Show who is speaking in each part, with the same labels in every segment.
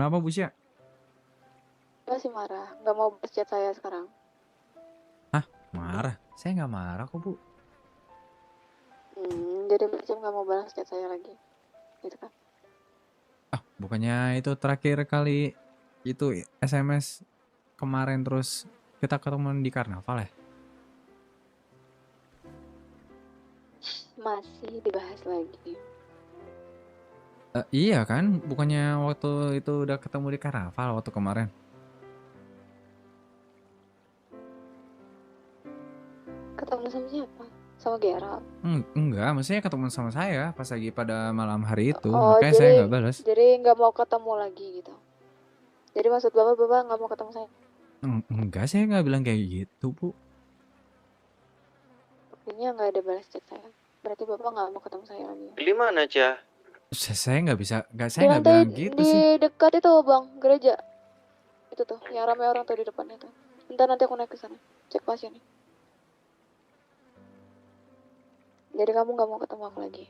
Speaker 1: Kenapa Bu Cia?
Speaker 2: Masih marah, nggak mau balas chat saya sekarang.
Speaker 1: Hah? Marah? Saya nggak marah kok Bu.
Speaker 2: Jadi macam nggak mau balas chat saya lagi, gitu kan?
Speaker 1: Ah, bukannya itu terakhir kali itu SMS kemarin terus kita ketemu di karnaval ya?
Speaker 2: Masih dibahas lagi.
Speaker 1: Iya kan? Bukannya waktu itu udah ketemu di karnaval waktu kemarin?
Speaker 2: Ketemu sama siapa? Sama Gerald.
Speaker 1: Enggak, maksudnya ketemu sama saya pas lagi pada malam hari itu.
Speaker 2: Oh,
Speaker 1: Makanya saya
Speaker 2: jadi
Speaker 1: nggak balas.
Speaker 2: jadi nggak mau ketemu lagi gitu. Jadi maksud bapak nggak mau ketemu saya?
Speaker 1: Enggak, saya nggak bilang kayak gitu Bu.
Speaker 2: Buktinya nggak ada balas chat saya. Berarti bapak nggak mau ketemu saya lagi.
Speaker 3: Di mana aja?
Speaker 1: Saya nggak bisa, saya
Speaker 2: Di
Speaker 1: nggak
Speaker 2: lantai
Speaker 1: bilang gitu
Speaker 2: di
Speaker 1: sih.
Speaker 2: dekat itu bang, gereja. Itu tuh, yang ramai orang tuh di depannya tuh. Bentar nanti aku naik ke sana, cek pasiennya. Jadi kamu nggak mau ketemu aku lagi?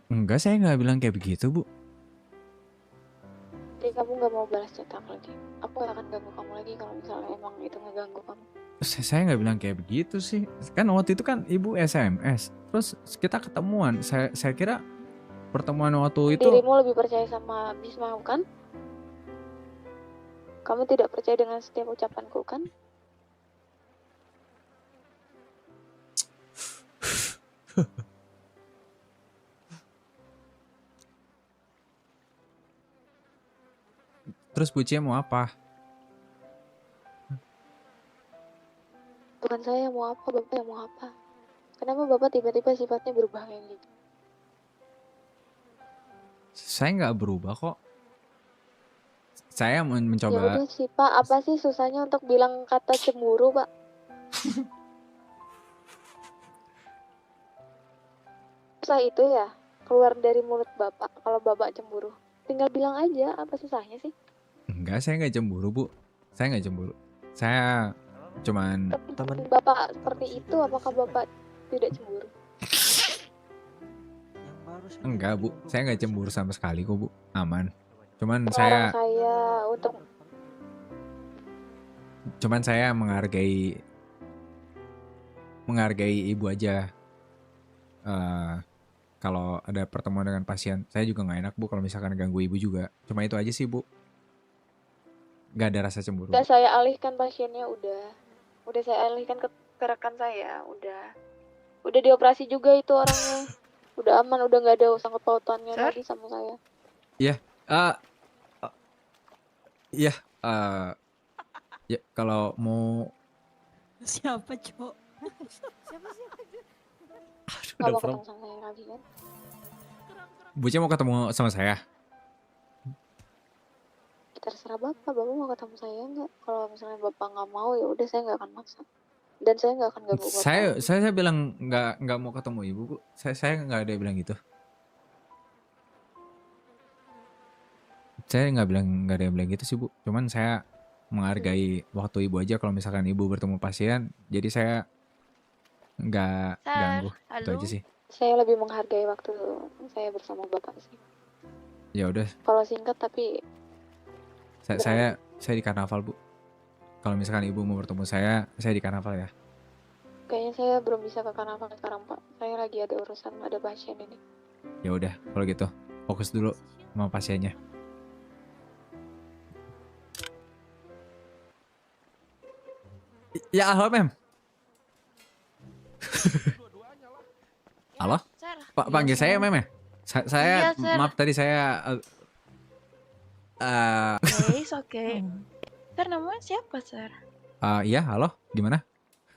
Speaker 1: Enggak, saya nggak bilang kayak begitu Bu.
Speaker 2: Jadi kamu nggak mau balas chat aku lagi? Aku gak akan ganggu kamu lagi kalau misalnya emang itu ngeganggu kamu.
Speaker 1: Saya nggak bilang kayak begitu sih. Kan waktu itu kan ibu SMS. Terus kita ketemuan. Saya kira pertemuan waktu itu.
Speaker 2: Dirimu lebih percaya sama Bisma kan? Kamu tidak percaya dengan setiap ucapanku kan?
Speaker 1: Terus Bu Cia mau apa?
Speaker 2: Bukan saya yang mau apa, bapak yang mau apa. Kenapa bapak tiba-tiba sifatnya berubah kayak gitu?
Speaker 1: Saya nggak berubah kok. Saya
Speaker 2: Ya
Speaker 1: mencoba.
Speaker 2: udah sih pak, apa sih susahnya untuk bilang kata cemburu pak? Susah itu ya, keluar dari mulut bapak kalau bapak cemburu. Tinggal bilang aja, apa susahnya sih?
Speaker 1: Enggak, saya nggak cemburu Bu. Saya nggak cemburu. Saya cuman.
Speaker 2: Tapi bapak seperti itu, apakah bapak tidak cemburu?
Speaker 1: Enggak Bu, saya nggak cemburu sama sekali kok Bu. Aman. Cuman
Speaker 2: Melarang
Speaker 1: saya.
Speaker 2: saya untuk
Speaker 1: Cuman saya menghargai ibu aja. Kalau ada pertemuan dengan pasien, saya juga nggak enak Bu kalau misalkan ganggu ibu juga. Cuma itu aja sih Bu. Nggak ada rasa cemburu.
Speaker 2: udah saya alihkan pasiennya, udah saya alihkan ke rekan saya, udah dioperasi juga itu orangnya, udah aman, udah nggak ada sangkut pautannya lagi sama saya.
Speaker 1: Iya, iya, ya kalau mau.
Speaker 4: Siapa, Cok?
Speaker 2: Nggak mau ketemu sama saya lagi kan?
Speaker 1: Bu Cia mau ketemu sama saya.
Speaker 2: Terserah bapak mau ketemu saya nggak? Kalau misalnya bapak nggak mau, ya udah saya nggak akan maksa, dan saya nggak akan ganggu bapak.
Speaker 1: Saya bilang nggak mau ketemu ibu Bu. Saya nggak ada bilang gitu. Saya nggak ada yang bilang gitu sih Bu. Cuman saya menghargai waktu ibu aja. Kalau misalkan ibu bertemu pasien, jadi saya nggak ganggu. Itu aja sih.
Speaker 2: Saya lebih menghargai waktu saya bersama bapak sih.
Speaker 1: Ya udah.
Speaker 2: Kalau singkat tapi
Speaker 1: Saya di karnaval Bu. Kalau misalkan ibu mau bertemu saya di karnaval ya.
Speaker 2: kayaknya saya belum bisa ke karnaval sekarang pak. Saya lagi ada urusan, ada pasien ini.
Speaker 1: Ya udah, kalau gitu fokus dulu sama pasiennya. Ya, halo Mem. Halo? Pak, panggil saya Mem ya? Saya
Speaker 5: Iya,
Speaker 1: maaf tadi saya
Speaker 5: Oke. Sir, namanya siapa, Sir?
Speaker 1: iya, halo. Gimana?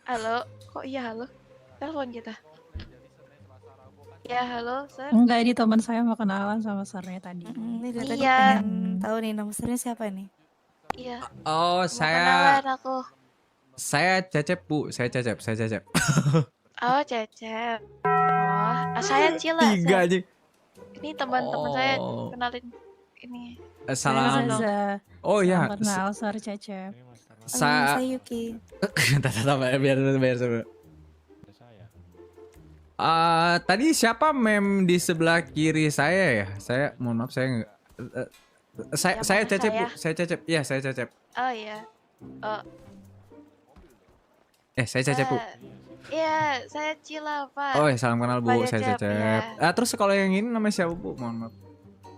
Speaker 5: Halo, kok iya halo? Telepon kita. Ya, halo, Sir.
Speaker 4: Enggak, ini teman saya mau kenalan sama sarnya tadi.
Speaker 6: Ini dari tadi
Speaker 5: Iya.
Speaker 6: pengen tahu nih nama sernya siapa nih?
Speaker 5: Iya.
Speaker 1: Oh,
Speaker 5: Mau kenalan aku.
Speaker 1: Saya Cecep Bu, saya Cecep.
Speaker 5: Oh, Cecep. Oh, saya Cila,
Speaker 1: Tiga
Speaker 5: Sir.
Speaker 1: aja.
Speaker 5: Ini teman-teman saya
Speaker 1: Oh.
Speaker 5: kenalin ini.
Speaker 1: Salam.
Speaker 4: Zaza.
Speaker 1: Oh ya.
Speaker 4: Salam kenal, Sar Cecep.
Speaker 6: Saya Yuki.
Speaker 1: Biar dulu. Tadi siapa Mem di sebelah kiri saya ya? Saya mohon maaf saya nggak. Saya
Speaker 5: Yang
Speaker 1: Cecep, Bu.
Speaker 5: saya.
Speaker 1: Saya Cecep. Iya, saya Cecep.
Speaker 5: Oh iya. Oh,
Speaker 1: Saya Cecep, Bu.
Speaker 5: Iya, saya Cila, Pak.
Speaker 1: Oh, ya salam kenal, Bu.
Speaker 5: Pak
Speaker 1: Saya
Speaker 5: Cecep,
Speaker 1: Cecep.
Speaker 5: ya.
Speaker 1: Terus kalau yang ini namanya siapa, Bu? Mohon maaf.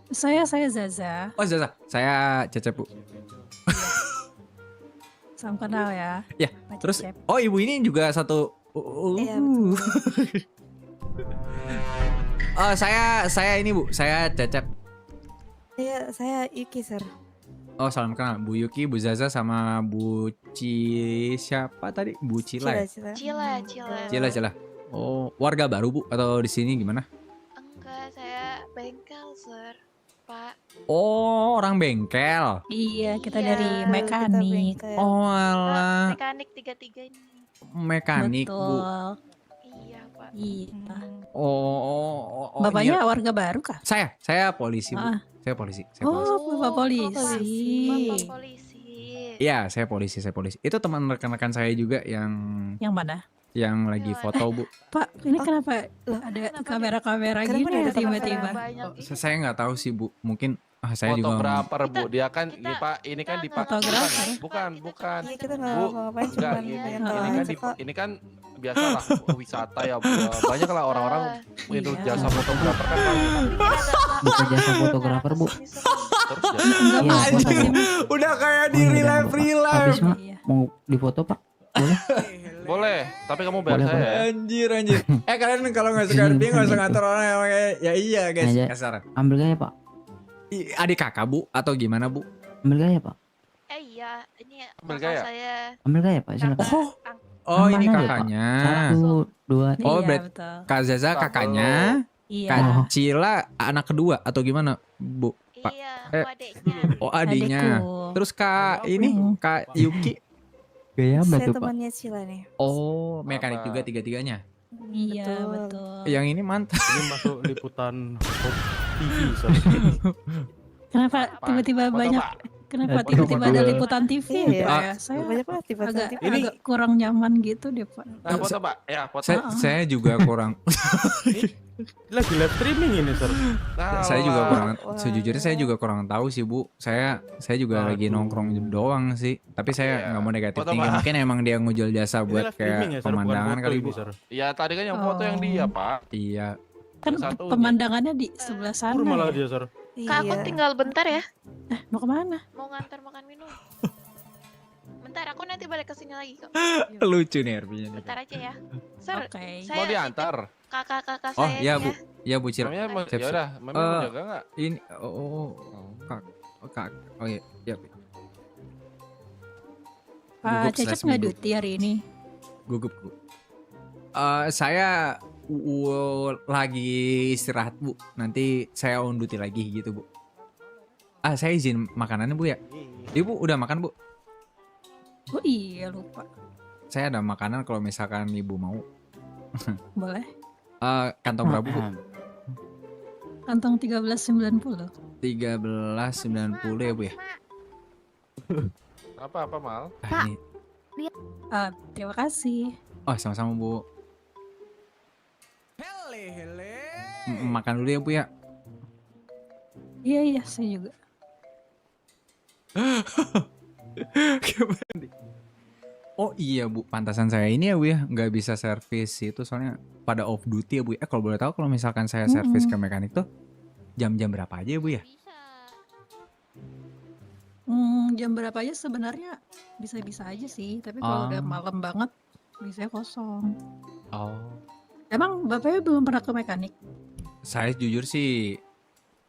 Speaker 4: Saya Zaza.
Speaker 1: Oh, Zaza. Saya Cecep, Bu.
Speaker 4: Salam kenal ya.
Speaker 1: Ya,
Speaker 4: Pak
Speaker 1: terus
Speaker 4: Cecep.
Speaker 1: oh, Ibu ini juga satu
Speaker 6: Iya, betul.
Speaker 1: Oh, saya ini, Bu. Saya Cecep.
Speaker 6: Saya Yuki, sir.
Speaker 1: Oh, salam kenal. Bu Yuki, Bu Zaza sama Bu siapa tadi? Bu Cila. Ya?
Speaker 5: Cila.
Speaker 1: Cila. Oh, warga baru, Bu, atau di sini gimana?
Speaker 5: Enggak, saya bengkel, Sir. Pak.
Speaker 1: Oh, orang bengkel.
Speaker 4: Iya, kita
Speaker 5: Iya.
Speaker 4: dari mekanik.
Speaker 1: Oh,
Speaker 5: Pak,
Speaker 1: alah.
Speaker 5: mekanik 33 ini.
Speaker 1: Mekanik, Bu.
Speaker 4: Betul.
Speaker 5: Iya, Pak.
Speaker 4: Iya.
Speaker 1: Oh,
Speaker 4: Bapaknya
Speaker 1: iya.
Speaker 4: warga baru kah?
Speaker 1: Saya polisi, Bu.
Speaker 4: Ah.
Speaker 1: Saya polisi.
Speaker 4: Oh, Bapak polisi.
Speaker 5: Bapak polisi.
Speaker 1: Iya, saya polisi. Itu teman rekan-rekan saya juga yang
Speaker 4: Yang mana?
Speaker 1: lagi
Speaker 5: Gimana?
Speaker 1: foto, Bu.
Speaker 4: Pak, ini
Speaker 6: Oh,
Speaker 4: kenapa
Speaker 6: loh,
Speaker 4: ada
Speaker 5: kenapa
Speaker 4: kamera-kamera
Speaker 6: Kenapa
Speaker 4: gini
Speaker 6: ada
Speaker 4: ya tiba-tiba?
Speaker 5: Banyak ini.
Speaker 1: Saya nggak tahu sih, Bu. Mungkin saya juga
Speaker 3: Fotografer, Bu.
Speaker 5: Kita-
Speaker 3: Dia kan
Speaker 5: kita-
Speaker 3: Pak, ini kan di
Speaker 5: kita
Speaker 3: Pak.
Speaker 4: Fotografer.
Speaker 3: Bukan.
Speaker 6: Iya, kita nggak
Speaker 3: Bu,
Speaker 6: ngapa-ngapain,
Speaker 3: Enggak,
Speaker 6: cuma
Speaker 3: ini,
Speaker 6: pengen
Speaker 4: ini
Speaker 6: tahu
Speaker 3: kan
Speaker 6: aja kok.
Speaker 3: ini kan biasa lah wisata ya, Bu. Banyak lah orang-orang itu
Speaker 4: Iya.
Speaker 3: jasa fotografer kan banyak.
Speaker 7: Buka jasa fotografer, Bu.
Speaker 3: Terus jasa.
Speaker 7: Iya,
Speaker 4: Iya,
Speaker 7: foto, Bu.
Speaker 1: udah kayak di
Speaker 7: Oh, iya,
Speaker 1: real
Speaker 7: jangan
Speaker 1: life,
Speaker 7: lupa. Habis, Mak,
Speaker 4: Iya.
Speaker 7: mau difoto, Pak? Boleh?
Speaker 3: Boleh, tapi kamu bayar
Speaker 7: Boleh,
Speaker 3: saya ya.
Speaker 1: Anjir. Kalian kalau nggak suka arti nggak usah ngatur orang yang kayak ya iya guys.
Speaker 7: Aja.
Speaker 1: Kasar.
Speaker 7: Ambil gaya, Pak.
Speaker 1: Adik kakak, Bu, atau gimana, Bu?
Speaker 7: Ambil gaya, Pak.
Speaker 5: Iya, ini
Speaker 3: Ambil
Speaker 5: kakak
Speaker 3: gaya?
Speaker 5: saya.
Speaker 7: Ambil gaya, Pak. Silakan.
Speaker 1: Oh,
Speaker 7: Yang
Speaker 1: ini
Speaker 7: mana deh, Pak?
Speaker 1: kakaknya.
Speaker 7: 1, 2,
Speaker 1: Oh,
Speaker 4: Iya,
Speaker 1: berarti-
Speaker 4: betul.
Speaker 1: Kak Zaza
Speaker 3: Kakak
Speaker 1: kakaknya,
Speaker 4: Iya.
Speaker 1: Kak Cila anak kedua atau gimana, Bu? Pak.
Speaker 5: Iya,
Speaker 1: Eh.
Speaker 5: aku adeknya.
Speaker 1: Oh, adiknya.
Speaker 4: Adikku.
Speaker 1: Terus Kak ini, Kak Yuki.
Speaker 7: Gaya apa
Speaker 6: Saya
Speaker 7: tuh, Pak?
Speaker 6: temannya Cila nih.
Speaker 1: Oh, mekanik
Speaker 3: Apa?
Speaker 1: juga tiga-tiganya.
Speaker 4: Iya,
Speaker 6: Betul.
Speaker 4: betul.
Speaker 1: Yang ini mantap.
Speaker 3: Ini masuk liputan TV,
Speaker 4: Kenapa tiba-tiba banyak? Kenapa
Speaker 7: Foto,
Speaker 4: tiba-tiba
Speaker 7: Pak.
Speaker 4: ada liputan TV
Speaker 6: Iya,
Speaker 4: ya, Pak ya? Saya
Speaker 6: banyak banget tiba-tiba.
Speaker 4: agak kurang nyaman gitu deh, Pak.
Speaker 3: Nah, foto, Pak. Ya, foto.
Speaker 1: Saya juga kurang.
Speaker 8: Lagi live streaming ini, Sir.
Speaker 3: Nah,
Speaker 1: Saya juga
Speaker 3: wah.
Speaker 1: kurang.
Speaker 6: Wah.
Speaker 1: Sejujurnya saya juga kurang tahu sih, Bu. Saya juga lagi
Speaker 8: Aduh.
Speaker 1: nongkrong doang sih. Tapi saya
Speaker 3: Iya.
Speaker 1: nggak mau negatif
Speaker 3: Foto,
Speaker 1: tinggi.
Speaker 3: Pak.
Speaker 1: Mungkin emang dia ngujul jasa
Speaker 8: Ini
Speaker 1: buat
Speaker 8: live streaming
Speaker 1: kayak
Speaker 8: ya, Sir, bukan
Speaker 1: pemandangan
Speaker 8: foto
Speaker 1: kali,
Speaker 8: ini,
Speaker 1: Bu.
Speaker 8: Sir.
Speaker 3: Ya, tadi kan yang foto yang dia, Pak.
Speaker 1: Iya.
Speaker 4: Kan
Speaker 3: Satunya.
Speaker 4: pemandangannya di sebelah sana.
Speaker 8: Kur malah
Speaker 4: ya.
Speaker 8: dia, Sir.
Speaker 5: Kak, aku
Speaker 6: Iya.
Speaker 5: tinggal bentar ya.
Speaker 4: Mau kemana?
Speaker 5: Mau ngantar makan minum. Bentar, aku nanti balik ke sini lagi kok.
Speaker 1: Lucu nih RP-nya nih.
Speaker 5: Bentar aja ya. Sir,
Speaker 4: Oke.
Speaker 5: saya
Speaker 3: Mau diantar?
Speaker 5: kakak-kakak
Speaker 1: Oh,
Speaker 5: saya
Speaker 1: iya,
Speaker 5: nih
Speaker 1: Bu. Iya, Bu Cila.
Speaker 3: Namanya mau,
Speaker 1: Siap,
Speaker 3: ya udah, memang mau jaga enggak?
Speaker 1: Ini Kak. Oh iya, iya.
Speaker 4: Pak
Speaker 1: Gugup
Speaker 4: Cecep
Speaker 1: slash
Speaker 4: nggak
Speaker 1: minggu.
Speaker 4: duty hari ini?
Speaker 1: Gugup, Bu. Saya lagi istirahat, Bu. Nanti saya on duty lagi gitu, Bu. Saya izin makanannya, Bu ya. Ibu udah makan, Bu?
Speaker 4: Oh iya, lupa.
Speaker 1: Saya ada makanan kalau misalkan Ibu mau.
Speaker 4: Boleh.
Speaker 1: Kantong berapa, Bu?
Speaker 4: Kantong 1390.
Speaker 1: 1390 ya, Bu ya.
Speaker 3: Apa Mal?
Speaker 1: Ini.
Speaker 4: Terima kasih.
Speaker 1: Oh, sama-sama, Bu. Makan dulu ya, Bu ya.
Speaker 4: Iya, saya juga.
Speaker 1: Oh iya, Bu, pantasan saya ini ya, Bu ya, nggak bisa servis itu soalnya pada off duty ya, Bu ya. Kalau boleh tahu kalau misalkan saya servis ke mekanik tuh jam-jam berapa aja ya, Bu ya?
Speaker 4: Jam berapa aja sebenarnya bisa-bisa aja sih. Tapi kalau udah malam banget biasanya kosong.
Speaker 1: Oh.
Speaker 4: Emang bapaknya belum pernah ke mekanik?
Speaker 1: Saya jujur sih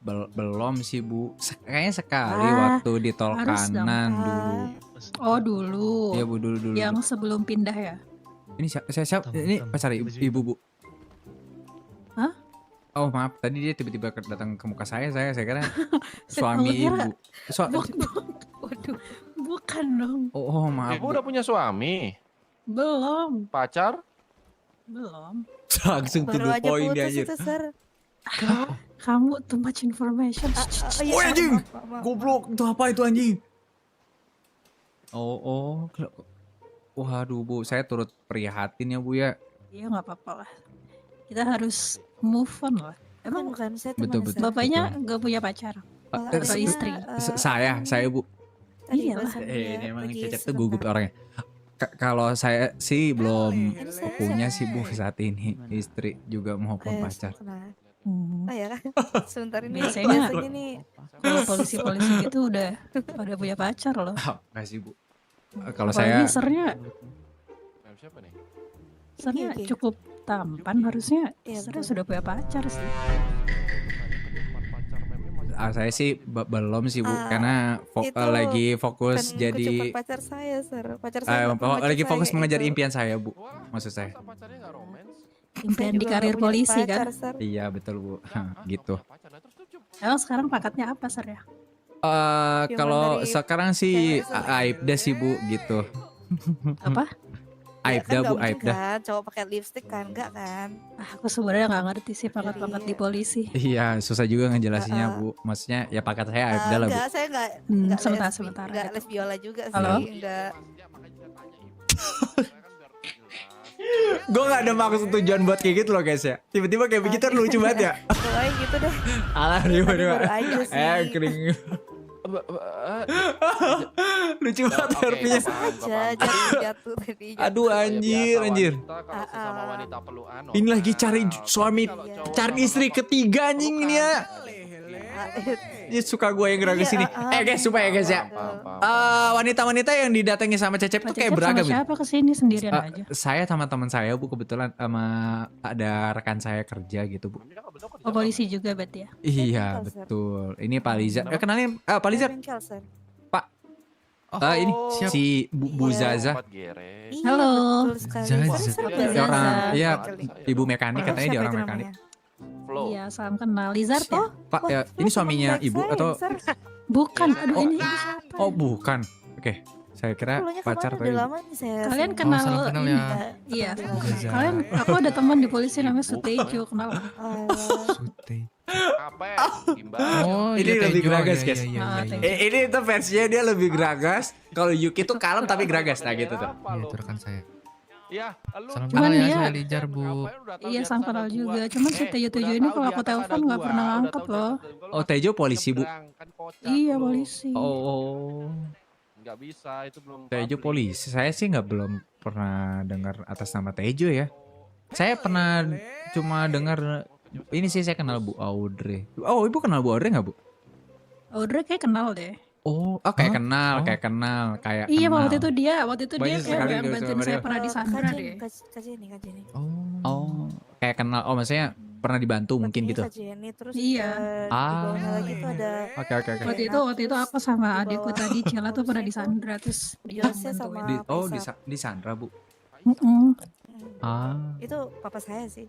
Speaker 1: belum sih, Bu. Kayaknya sekali
Speaker 4: Ah,
Speaker 1: waktu di tol
Speaker 4: harus dong.
Speaker 1: kanan dulu.
Speaker 4: Oh dulu.
Speaker 1: Iya, Bu, dulu.
Speaker 4: Yang sebelum pindah ya?
Speaker 1: Ini siapa? Ini pacar ibu, Bu.
Speaker 4: Hah?
Speaker 1: Oh maaf, tadi dia tiba-tiba datang ke muka saya kira
Speaker 4: Saya
Speaker 1: suami
Speaker 4: kira-
Speaker 1: ibu.
Speaker 4: Waduh, bukan dong.
Speaker 1: Oh maaf.
Speaker 3: Ibu udah punya suami,
Speaker 4: Belum.
Speaker 3: pacar?
Speaker 4: Belum.
Speaker 1: Langsung to
Speaker 6: Baru
Speaker 1: the
Speaker 6: aja
Speaker 1: point dia,
Speaker 6: putus
Speaker 1: anjir.
Speaker 6: itu, Sir.
Speaker 4: Kamu too much information.
Speaker 6: Iya,
Speaker 1: Woi, anjing!
Speaker 6: maaf.
Speaker 1: Goblok, itu apa itu anjing? Waduh, Bu, saya turut prihatin ya, Bu ya.
Speaker 4: Iya nggak apa-apa lah. Kita harus move on lah. Emang
Speaker 6: Bukan, saya
Speaker 1: Betul,
Speaker 6: temannya,
Speaker 1: betul.
Speaker 6: Sir.
Speaker 4: bapaknya nggak punya pacar?
Speaker 6: Kalau
Speaker 1: Eh,
Speaker 4: Atau
Speaker 6: adanya,
Speaker 4: istri?
Speaker 1: saya Bu.
Speaker 6: tadi
Speaker 4: Iyalah.
Speaker 6: barusan
Speaker 1: Ini
Speaker 6: dia
Speaker 1: emang
Speaker 6: pergi
Speaker 1: Cecep tuh
Speaker 6: sebentar.
Speaker 1: gugup orangnya. Kalau saya sih belum
Speaker 6: Ini saya
Speaker 1: punya
Speaker 6: siapa?
Speaker 1: sih Bu saat ini, istri juga maupun pacar.
Speaker 6: Kenal.
Speaker 4: Hmm.
Speaker 6: Oh ya kan? Sebentar ini
Speaker 4: Biasanya-
Speaker 6: biasanya nih
Speaker 4: Kalau polisi-polisi gitu udah pada punya pacar loh.
Speaker 1: Enggak sih Bu. Kalau
Speaker 4: Apalagi
Speaker 1: saya
Speaker 4: sernya
Speaker 3: Siapa nih?
Speaker 6: Iki.
Speaker 4: cukup tampan, harusnya
Speaker 6: Iya,
Speaker 4: sernya
Speaker 6: betul.
Speaker 4: sudah punya pacar sih.
Speaker 1: saya sih belum sih Bu,
Speaker 6: Ah,
Speaker 1: karena
Speaker 6: itu
Speaker 1: lagi fokus
Speaker 6: bukan
Speaker 1: jadi
Speaker 6: kecuali pacar saya, Sir. Pacar saya bukan pacar
Speaker 1: lagi fokus
Speaker 6: saya
Speaker 1: mengejar
Speaker 6: itu.
Speaker 1: impian saya Bu.
Speaker 3: Wah,
Speaker 1: Maksud saya.
Speaker 3: masa pacarnya nggak romance?
Speaker 4: Impian
Speaker 6: Saya
Speaker 4: di
Speaker 6: juga
Speaker 4: karir
Speaker 6: nggak punya
Speaker 4: polisi
Speaker 6: pacar,
Speaker 4: kan.
Speaker 6: Sir.
Speaker 1: Iya betul Bu. Gitu.
Speaker 3: Punya pacar, lah, terus coba.
Speaker 4: Emang sekarang pangkatnya apa ser ya?
Speaker 1: Kalau
Speaker 6: dari
Speaker 1: sekarang sih
Speaker 6: cewek
Speaker 1: Aibda sih Bu gitu.
Speaker 4: Apa?
Speaker 1: Aibda
Speaker 6: Ya, kan
Speaker 1: Bu,
Speaker 6: nggak mungkin
Speaker 1: Aibda.
Speaker 6: kan cowok pakai lipstick kan, enggak kan?
Speaker 4: Aku sebenarnya nggak ngerti sih pangkat-pangkat di
Speaker 6: Iya.
Speaker 4: polisi.
Speaker 1: Iya, susah juga ngejelasinnya Bu. Maksudnya ya pakat saya Aibda lah Bu.
Speaker 6: Enggak, saya enggak
Speaker 4: Sebentar.
Speaker 6: enggak les biola juga
Speaker 4: Halo?
Speaker 6: sih, enggak.
Speaker 1: Gue gak ada maksud tujuan buat kayak gitu loh guys ya. Tiba-tiba kayak begitu kan lucu banget ya.
Speaker 6: Pokoknya gitu deh.
Speaker 1: Alah
Speaker 6: Tadi
Speaker 1: gimana.
Speaker 6: baru aja sih.
Speaker 1: Kering. Lucu banget
Speaker 3: Oke,
Speaker 1: harpinya.
Speaker 3: nggak paham, nggak
Speaker 6: Aja
Speaker 3: paham.
Speaker 6: jatuh tadi.
Speaker 1: Aduh
Speaker 3: Ya,
Speaker 1: anjir,
Speaker 3: biasa
Speaker 1: anjir.
Speaker 3: wanita kalau sesama wanita perlu anu.
Speaker 1: Ini lagi cari suami,
Speaker 3: Kalau cowok
Speaker 1: cari
Speaker 3: sama
Speaker 1: istri
Speaker 3: bapak
Speaker 1: ketiga anjing ini ya. Dia suka gue yang gerak kesini. Guys, supaya guys ya. Wanita-wanita yang didatangi sama Cecep tuh
Speaker 4: Pak
Speaker 1: kayak
Speaker 4: Cecep sama
Speaker 1: beragam ya.
Speaker 4: siapa kesini sendirian
Speaker 1: Eh,
Speaker 4: aja?
Speaker 1: Saya sama teman saya Bu, kebetulan sama ada rekan saya kerja gitu Bu.
Speaker 4: Oh polisi juga berarti ya?
Speaker 1: Iya
Speaker 6: Bengkel, Sir.
Speaker 1: betul. Ini Pak Liza. Kenalin Pak Liza.
Speaker 6: Bengkel, Sir.
Speaker 1: Ini
Speaker 3: siap.
Speaker 1: si Bu
Speaker 6: Iya.
Speaker 1: Zaza.
Speaker 3: Tempat gere.
Speaker 6: Iya,
Speaker 4: Halo.
Speaker 6: betul sekali.
Speaker 7: Zaza.
Speaker 6: Serius,
Speaker 4: Siapa
Speaker 6: Zaza?
Speaker 4: Zaza?
Speaker 1: Orang, iya,
Speaker 6: Bengkel.
Speaker 1: Ibu mekanik katanya dia
Speaker 6: Siapa
Speaker 1: orang
Speaker 6: itu
Speaker 1: mekanik.
Speaker 6: namanya?
Speaker 3: Flow.
Speaker 4: Iya, salam kenal. Lizard ya?
Speaker 1: Pak,
Speaker 6: Wah,
Speaker 1: ya,
Speaker 6: lu
Speaker 1: ini
Speaker 6: teman
Speaker 1: suaminya
Speaker 6: baik
Speaker 1: Ibu
Speaker 6: saya,
Speaker 1: atau
Speaker 6: Sir.
Speaker 4: Bukan, aduh
Speaker 1: Oh.
Speaker 4: ini siapa?
Speaker 1: oh bukan? Oke, saya kira
Speaker 6: Keluarnya
Speaker 1: pacar
Speaker 6: kemana?
Speaker 1: tadi.
Speaker 6: Udah lama nih saya.
Speaker 4: Kalian
Speaker 6: sama-
Speaker 4: kenal?
Speaker 7: salam kenal ya.
Speaker 4: Iya.
Speaker 7: Zaza.
Speaker 4: Kalian, aku ada teman di polisi namanya Sutejo, kenal?
Speaker 6: Alah.
Speaker 7: Sute.
Speaker 3: Apa? Gimbal.
Speaker 7: Oh,
Speaker 1: Ini
Speaker 7: iya,
Speaker 1: lebih
Speaker 7: Tejo.
Speaker 1: geragas,
Speaker 7: Iya,
Speaker 1: guys.
Speaker 7: iya, iya,
Speaker 4: Ah,
Speaker 7: iya.
Speaker 4: Tejo.
Speaker 1: Ini itu versinya dia lebih geragas. Kalau Yuki tuh kalem tapi geragas. Nah gitu tuh.
Speaker 3: Apa
Speaker 7: Iya,
Speaker 3: lu?
Speaker 7: itu rekan saya.
Speaker 3: Iya, lu
Speaker 7: Salam
Speaker 4: Cuman
Speaker 7: kenal ya,
Speaker 4: dia-
Speaker 7: saya Lijar, Bu.
Speaker 3: ngapain udah tahu
Speaker 4: Iya,
Speaker 3: di
Speaker 4: salam
Speaker 3: atas
Speaker 4: kenal
Speaker 3: ada
Speaker 4: juga.
Speaker 3: gua.
Speaker 4: Cuman si
Speaker 3: Eh,
Speaker 4: Tejo-Tejo
Speaker 3: udah
Speaker 4: ini
Speaker 3: tahu
Speaker 4: kalau
Speaker 3: di
Speaker 4: aku
Speaker 3: atas
Speaker 4: telepon
Speaker 3: ada
Speaker 4: nggak
Speaker 3: gua,
Speaker 4: pernah
Speaker 3: udah
Speaker 4: ngangkat
Speaker 3: tahu di
Speaker 4: loh.
Speaker 3: atas ada gua.
Speaker 1: Oh, Tejo polisi, Bu.
Speaker 3: Nyebrang, kan kocak
Speaker 4: Iya,
Speaker 3: lu.
Speaker 4: polisi.
Speaker 1: Oh,
Speaker 3: Nggak bisa, itu belum
Speaker 1: Tejo
Speaker 3: publik.
Speaker 1: polisi. Saya sih nggak belum pernah dengar atas nama Tejo ya. Saya pernah cuma dengar ini sih saya kenal Bu Audrey. Oh, Ibu kenal Bu Audrey nggak Bu?
Speaker 4: Audrey kayak kenal deh.
Speaker 1: Oh, kayak
Speaker 7: Hah?
Speaker 1: kenal,
Speaker 7: Oh.
Speaker 1: kayak kenal, kayak
Speaker 4: Iya,
Speaker 1: kenal.
Speaker 4: waktu itu dia
Speaker 1: Banyak
Speaker 4: kayak
Speaker 1: sekali
Speaker 4: yang
Speaker 1: gitu
Speaker 4: bantuin
Speaker 1: sama
Speaker 4: saya
Speaker 1: dia.
Speaker 4: pernah di Sandra
Speaker 6: Kak
Speaker 4: deh.
Speaker 6: Jenny, Kak Jenny.
Speaker 1: Oh, kayak kenal. Oh, maksudnya pernah dibantu mungkin
Speaker 6: Berarti
Speaker 1: gitu.
Speaker 6: Kak Jenny, terus
Speaker 4: Iya.
Speaker 6: di bawahnya
Speaker 1: Ah.
Speaker 6: lagi tuh ada
Speaker 1: Oke, oke, oke.
Speaker 4: Waktu itu aku sama
Speaker 6: Di
Speaker 4: adikku
Speaker 6: bawah
Speaker 4: tadi Cila tuh pernah di
Speaker 6: polisi itu.
Speaker 4: Sandra terus dia
Speaker 6: Josnya sama
Speaker 4: bantuin.
Speaker 6: Faisal.
Speaker 1: Di Sandra Bu.
Speaker 4: Mm-mm.
Speaker 1: Ah.
Speaker 6: Itu papa saya sih.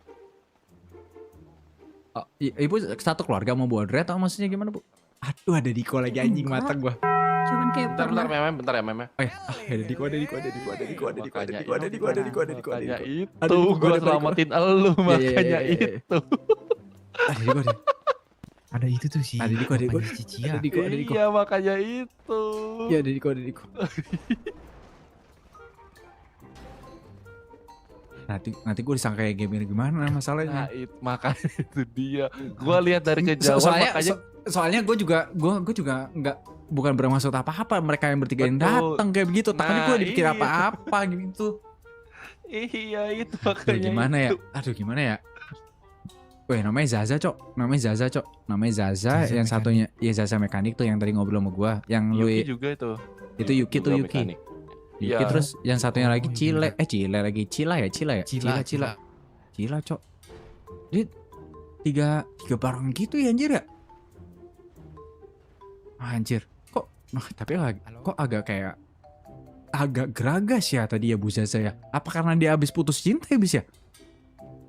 Speaker 1: Oh, Ibu satu keluarga mau Bu Audrey atau maksudnya gimana Bu? Aduh, ada Diko lagi anjing
Speaker 4: Enggak.
Speaker 1: mateng gua.
Speaker 4: Cuman kayak
Speaker 3: Bentar,
Speaker 4: pernah
Speaker 3: bentar ya, meme.
Speaker 1: Ada Diko, ada Diko, ada Diko, ada Diko, ada Diko, ada Diko, ada Diko, ada Diko, ada Diko, ada
Speaker 3: Makanya
Speaker 1: Diko.
Speaker 3: itu
Speaker 1: Aduh, gua
Speaker 3: gua
Speaker 1: ada
Speaker 3: selamatin elu,
Speaker 1: Iya, iya,
Speaker 3: makanya
Speaker 1: iya, iya.
Speaker 3: itu.
Speaker 1: Ada Diko, ada
Speaker 7: Ada itu tuh sih.
Speaker 1: Ada Diko, ada Diko.
Speaker 7: bapaknya Cicia.
Speaker 1: Ada Diko, ada Diko.
Speaker 3: Iya, makanya itu.
Speaker 1: Iya, ada Diko, ada Diko. Nanti gue disangka kayak gamer gimana
Speaker 3: Nah,
Speaker 1: masalahnya.
Speaker 3: makanya itu dia. Gua lihat dari kejauhan
Speaker 1: Soalnya
Speaker 3: makanya
Speaker 1: soalnya gue juga nggak bukan bermaksud apa-apa mereka yang bertiga yang
Speaker 3: Betul.
Speaker 1: datang kayak begitu. Takutnya gue
Speaker 3: Nah,
Speaker 1: dipikir
Speaker 3: iya.
Speaker 1: apa-apa gitu.
Speaker 3: iya itu
Speaker 1: Aduh,
Speaker 3: makanya.
Speaker 1: gimana ya?
Speaker 3: itu.
Speaker 1: Aduh gimana ya? Weh namanya Zaza cok. Namanya Zaza
Speaker 7: Zaza
Speaker 1: yang
Speaker 7: mekanik.
Speaker 1: satunya ya Zaza mekanik tuh yang tadi ngobrol sama gue. Yang lu
Speaker 3: Yuki juga itu.
Speaker 1: itu Yuki tuh
Speaker 3: Juga
Speaker 1: Yuki.
Speaker 3: mekanik.
Speaker 1: Yuki
Speaker 3: Iya.
Speaker 1: terus yang satunya lagi
Speaker 7: Oh,
Speaker 1: Cile. Cile lagi Cila ya. Cila cok. Jadi tiga barang gitu ya anjir ya. Anjir. Kok tapi kok agak geragas ya tadi ya Bu Zaza ya. Apa karena dia habis putus cinta ya bis ya?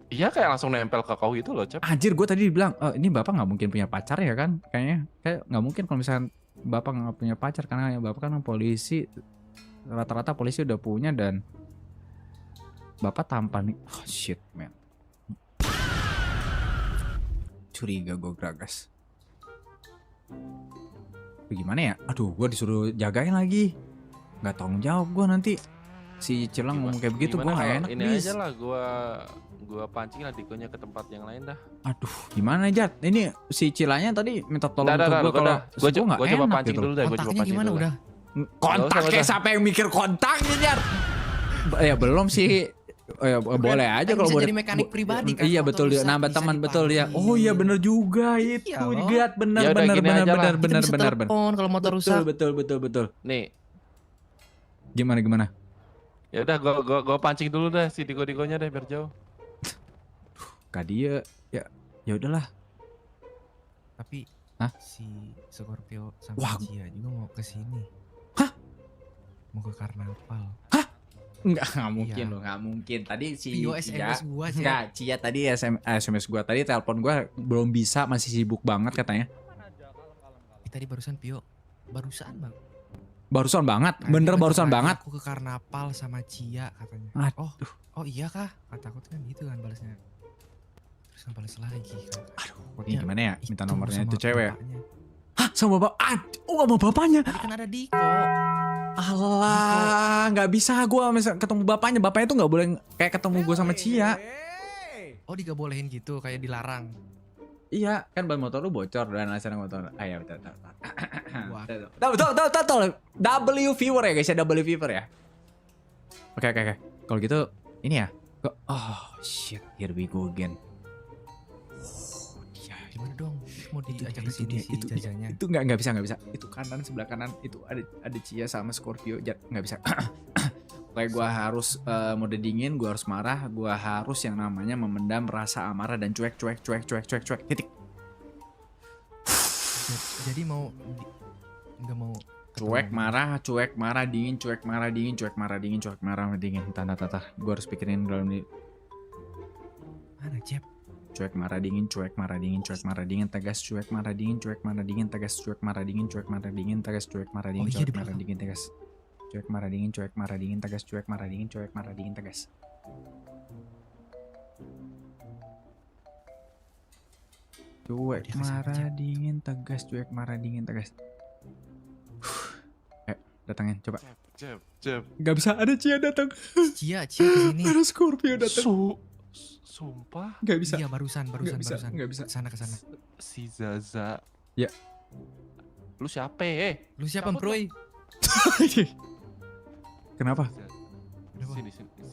Speaker 3: Iya kayak langsung nempel ke kau gitu loh, Cep.
Speaker 1: Anjir gue tadi bilang ini bapak nggak mungkin punya pacar ya kan? Kayak nggak mungkin kalau misalnya bapak nggak punya pacar karena bapak kan polisi, rata-rata polisi udah punya dan bapak tampan nih. Oh shit man. Curiga gue geragas. Gimana ya? Aduh gue disuruh jagain lagi. Nggak tanggung jawab gue nanti. si Cilang ngomong kayak begitu, gue
Speaker 3: Gimana
Speaker 1: gak
Speaker 3: kalau
Speaker 1: enak
Speaker 3: ini
Speaker 1: bis.
Speaker 3: aja lah, gua pancing lah Dikonya ke tempat yang lain dah.
Speaker 1: Aduh, gimana Jat? Ini si Cilanya tadi minta tolong ke gue kalau
Speaker 3: Gua
Speaker 1: gak
Speaker 3: coba
Speaker 1: enak
Speaker 3: pancing
Speaker 1: gitu.
Speaker 3: dulu dah, gua coba
Speaker 7: Kontaknya
Speaker 3: pancing
Speaker 7: gimana
Speaker 3: dulu.
Speaker 7: udah?
Speaker 1: Kontaknya siapa yang mikir kontaknya Jat? Ya belum sih. Ya, boleh aja
Speaker 7: Kan
Speaker 1: kalau
Speaker 7: bisa
Speaker 1: boleh.
Speaker 7: jadi mekanik pribadi kan,
Speaker 1: Iya
Speaker 7: motor
Speaker 1: betul,
Speaker 7: rusak,
Speaker 1: nambah
Speaker 7: bisa
Speaker 1: teman betul ya.
Speaker 7: dipanggil.
Speaker 1: Oh iya bener juga itu.
Speaker 7: Iya loh.
Speaker 1: Jat bener
Speaker 3: Ya udah,
Speaker 1: bener
Speaker 3: gini
Speaker 1: bener
Speaker 3: aja lah.
Speaker 1: bener
Speaker 7: Kita
Speaker 1: bener
Speaker 7: bisa
Speaker 1: bener.
Speaker 7: telepon kalau motor
Speaker 1: Betul
Speaker 7: rusak.
Speaker 1: betul.
Speaker 3: Nih,
Speaker 1: Gimana?
Speaker 3: ya udah gua pancing dulu dah si Dikonya deh biar jauh.
Speaker 1: Kak dia ya udahlah.
Speaker 7: Tapi
Speaker 1: Hah?
Speaker 7: si Scorpio sama
Speaker 1: Wah.
Speaker 7: Cia juga mau ke sini.
Speaker 1: Hah?
Speaker 7: Mau ke karnaval.
Speaker 1: Nggak mungkin
Speaker 7: Iya.
Speaker 1: loh, nggak mungkin. Tadi si
Speaker 7: Video
Speaker 1: Cia,
Speaker 7: SMS gua sih.
Speaker 1: nggak, Cia tadi SMS gua tadi, telepon gua belum bisa, masih sibuk banget katanya.
Speaker 7: Tadi barusan Pio. Barusan bang.
Speaker 1: Barusan banget,
Speaker 7: Tadi
Speaker 1: bener
Speaker 7: bentar
Speaker 1: barusan
Speaker 7: lagi
Speaker 1: banget.
Speaker 7: Aku ke karnaval sama Cia katanya.
Speaker 1: Aduh.
Speaker 7: Oh iya kah? Kata aku tuh kan gitu kan balasnya. Terus kan balas lagi kan.
Speaker 1: Ini gimana ya? Minta nomornya
Speaker 7: sama
Speaker 1: itu cewek ya?
Speaker 7: bapaknya.
Speaker 1: Hah, sama bapak? Sama bapaknya?
Speaker 7: Tadi kan ada Diko.
Speaker 1: Alah, nggak bisa gua misal ketemu bapaknya. Bapaknya tuh nggak boleh kayak ketemu gua sama Cia.
Speaker 7: Oh dibolehin gitu kayak dilarang.
Speaker 1: Iya, kan ban motor lu bocor dan alasan motor. Ah ya betul.
Speaker 7: Wah.
Speaker 1: Betul. W viewer ya guys ya, W viewer ya. Oke. Kalau gitu ini ya. Oh shit, here we go again. Oh, dia.
Speaker 7: Gimana dong? Mau diajak ke sini si
Speaker 1: itu
Speaker 7: jajanya.
Speaker 1: itu nggak bisa. Itu kanan, sebelah kanan itu ada Cia sama Scorpio. Nggak bisa. Kayak gue harus mode dingin, gue harus marah, gue harus yang namanya memendam rasa amarah dan cuek. Titik.
Speaker 7: Jadi mau nggak mau
Speaker 1: Cuek, marah, dingin. Tata. Gue harus pikirin dalam ini.
Speaker 7: mana Jeb?
Speaker 1: Cuek, marah, dingin, tegas, cuek, marah, dingin, tegas, cuek, marah, dingin, tegas. Cuek, marah, dingin,
Speaker 7: Oh, iya, di
Speaker 1: marah,
Speaker 7: belakang.
Speaker 1: dingin, tegas. Cuek, marah, dingin, tegas. Cuek, marah, dingin, tegas. Cuek,
Speaker 7: Dia kesana,
Speaker 1: marah,
Speaker 7: Jeb.
Speaker 1: dingin, tegas. Cuek, marah, dingin, tegas. Datangin, coba.
Speaker 3: Cep.
Speaker 1: Gak bisa, ada Cia datang.
Speaker 7: Cia kesini.
Speaker 1: Ada Scorpio datang.
Speaker 3: Sumpah
Speaker 1: Gak bisa.
Speaker 7: Iya barusan.
Speaker 1: Nggak bisa.
Speaker 7: Kesana.
Speaker 3: si Zaza.
Speaker 1: Ya.
Speaker 3: Lu siapa
Speaker 7: Lu siapa
Speaker 3: Cabut
Speaker 7: Broy?
Speaker 1: Kenapa?
Speaker 7: Kenapa?
Speaker 3: Sini,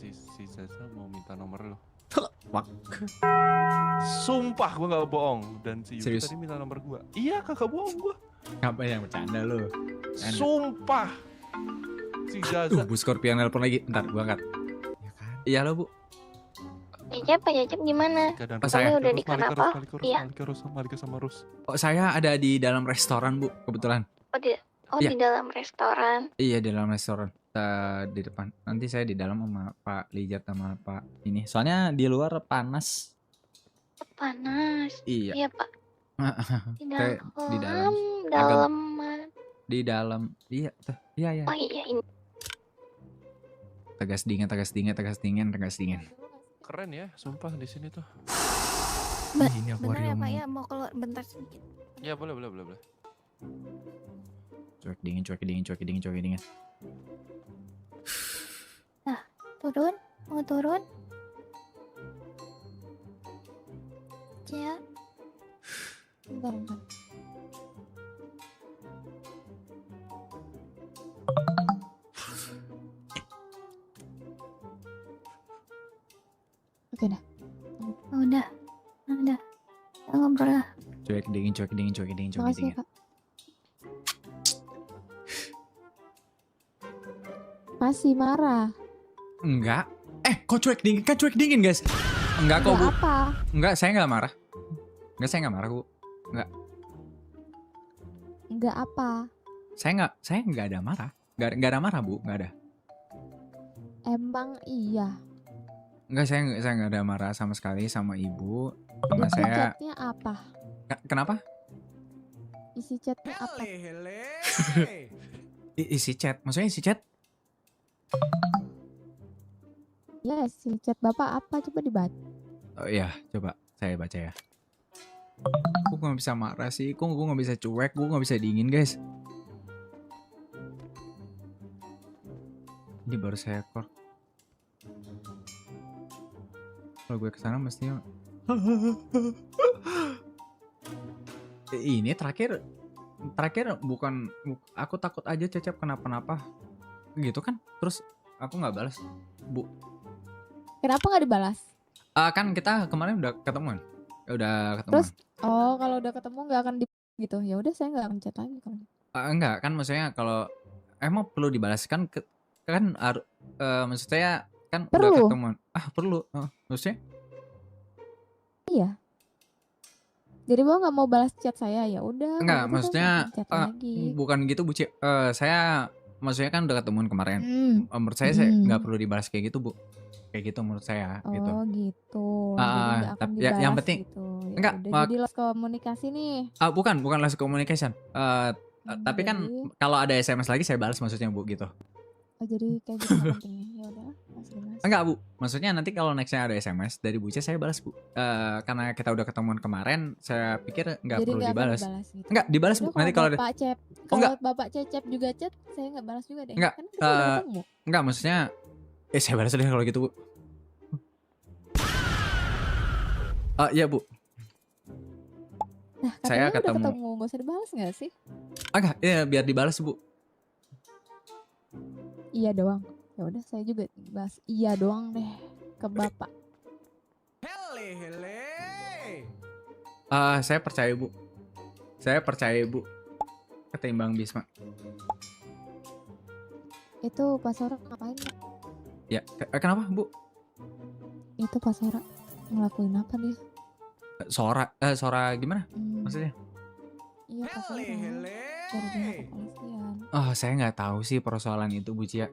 Speaker 3: si Zaza mau minta nomor lu.
Speaker 1: Fuck.
Speaker 3: Sumpah gua gak bohong. Dan si Yuki
Speaker 1: Serius?
Speaker 3: tadi minta nomor gua. Iya kagak bohong gua.
Speaker 1: Apa yang bercanda lu?
Speaker 3: Sumpah. Si Zaza.
Speaker 1: Bu Scorpio nelpon lagi. Bentar, gua angkat.
Speaker 7: Ya kan?
Speaker 1: Iya lo, Bu.
Speaker 2: Pak Jajab gimana?
Speaker 3: Keadaan
Speaker 1: Pas saya-
Speaker 2: udah di kanapa? Iya.
Speaker 3: Malika sama Rus.
Speaker 1: Oh, saya ada di dalam restoran, Bu, kebetulan. Iya.
Speaker 2: Di dalam restoran.
Speaker 1: Iya, di dalam restoran. Di depan. Nanti saya di dalam sama Pak Lijat sama Pak ini. Soalnya di luar panas.
Speaker 2: Panas.
Speaker 1: Iya.
Speaker 2: Iya, Pak. Di
Speaker 1: Kayak
Speaker 2: dalam.
Speaker 1: di dalam.
Speaker 2: Dalam.
Speaker 1: Di dalam. Iya, tuh. Iya.
Speaker 2: Oh iya, ini.
Speaker 1: Tegas dingin.
Speaker 3: Keren ya, sumpah di sini tuh.
Speaker 7: Ini
Speaker 6: Bentar ya
Speaker 7: akuarium.
Speaker 6: Pak ya, mau keluar bentar sedikit.
Speaker 3: Ya boleh.
Speaker 1: Cuek dingin.
Speaker 6: Turun, mau turun? Cia. Bentar. Oke dah. Udah. Kita ngobrol lah.
Speaker 1: Cuek dingin.
Speaker 6: Makasih Kak. Masih marah.
Speaker 1: Enggak. Kok cuek dingin? Kan cuek dingin, guys. Enggak kok, Bu.
Speaker 6: Nggak apa?
Speaker 1: Enggak, saya enggak marah. Saya enggak marah, Bu.
Speaker 6: Enggak apa?
Speaker 1: Saya enggak ada marah. Enggak ada marah, Bu. Enggak ada.
Speaker 6: Emang iya.
Speaker 1: Enggak, saya enggak ada marah sama sekali sama Ibu. Cuma
Speaker 6: Isi
Speaker 1: saya
Speaker 6: chatnya apa?
Speaker 1: Kenapa?
Speaker 6: Isi chatnya apa?
Speaker 1: Isi chat. Maksudnya isi chat?
Speaker 6: Ya, isi chat Bapak apa? Coba dibaca.
Speaker 1: Oh iya, coba saya baca ya. Gue gak bisa marah sih, gue gak bisa cuek, gue gak bisa dingin, guys. Ini baru saya Kalau gue kesana mestinya ini terakhir bukan aku takut aja Cecep kenapa-napa gitu kan, terus aku nggak balas Bu.
Speaker 9: Kenapa nggak dibalas?
Speaker 1: Kan kita kemarin udah ketemuan. Udah ketemuan.
Speaker 9: Terus oh kalau udah ketemu nggak akan di gitu. Ya udah saya nggak akan chat lagi kalau.
Speaker 1: Enggak kan, maksudnya kalau emang perlu dibalas kan kan maksud saya kan udah
Speaker 9: Perlu.
Speaker 1: ketemuan. Perlu. Maksudnya
Speaker 9: Iya. Jadi Bapak nggak mau balas chat saya, ya udah.
Speaker 1: enggak,
Speaker 9: kalau gitu saya
Speaker 1: maksudnya
Speaker 9: nggak akan chat lagi.
Speaker 1: bukan gitu Bu. Saya maksudnya kan udah ketemuan kemarin. Menurut saya nggak perlu dibalas kayak gitu Bu. Kayak gitu menurut saya gitu.
Speaker 9: Oh gitu. Jadi nggak akan
Speaker 1: Tapi
Speaker 9: dibalas
Speaker 1: yang penting
Speaker 9: gitu. Ya
Speaker 1: enggak,
Speaker 9: udah, jadi lost komunikasi nih.
Speaker 1: bukan last communication. Tapi kan
Speaker 9: Jadi-
Speaker 1: kalau ada SMS lagi saya balas maksudnya Bu gitu.
Speaker 9: Oh jadi kayak gitu nggak penting ya. Ya udah, langsung dibalas.
Speaker 1: Enggak Bu, maksudnya nanti kalau nextnya ada SMS dari Buce saya balas Bu. Karena kita udah ketemuan kemarin, saya pikir nggak
Speaker 9: Jadi
Speaker 1: perlu
Speaker 9: nggak akan
Speaker 1: dibalas.
Speaker 9: dibalas gitu.
Speaker 1: Enggak, dibalas Bu.
Speaker 9: Udah,
Speaker 1: Nanti kalau ada,
Speaker 9: Bapak chat,
Speaker 1: Oh, enggak.
Speaker 9: kalau Bapak Cecep juga chat, saya nggak balas juga deh.
Speaker 1: Enggak,
Speaker 9: Kan kita udah ketemu.
Speaker 1: enggak maksudnya saya balas deh kalau gitu Bu. Iya Bu.
Speaker 9: Nah,
Speaker 1: saya
Speaker 9: katanya udah
Speaker 1: ketemu.
Speaker 9: ketemu, nggak usah dibalas nggak sih?
Speaker 1: Enggak, ya biar dibalas Bu.
Speaker 9: Iya doang. Ya udah, saya juga balas iya doang deh ke Bapak.
Speaker 1: Saya percaya Bu. Saya percaya Bu. Ketimbang Bisma.
Speaker 9: Itu Pak Sora ngapain? Pak?
Speaker 1: Ya, kenapa Bu?
Speaker 9: Itu Pak Sora ngelakuin apa dia?
Speaker 1: Sora gimana maksudnya?
Speaker 9: Iya Pak Sora dari pihak kepolisian.
Speaker 1: Saya nggak tahu sih persoalan itu Bu Cia.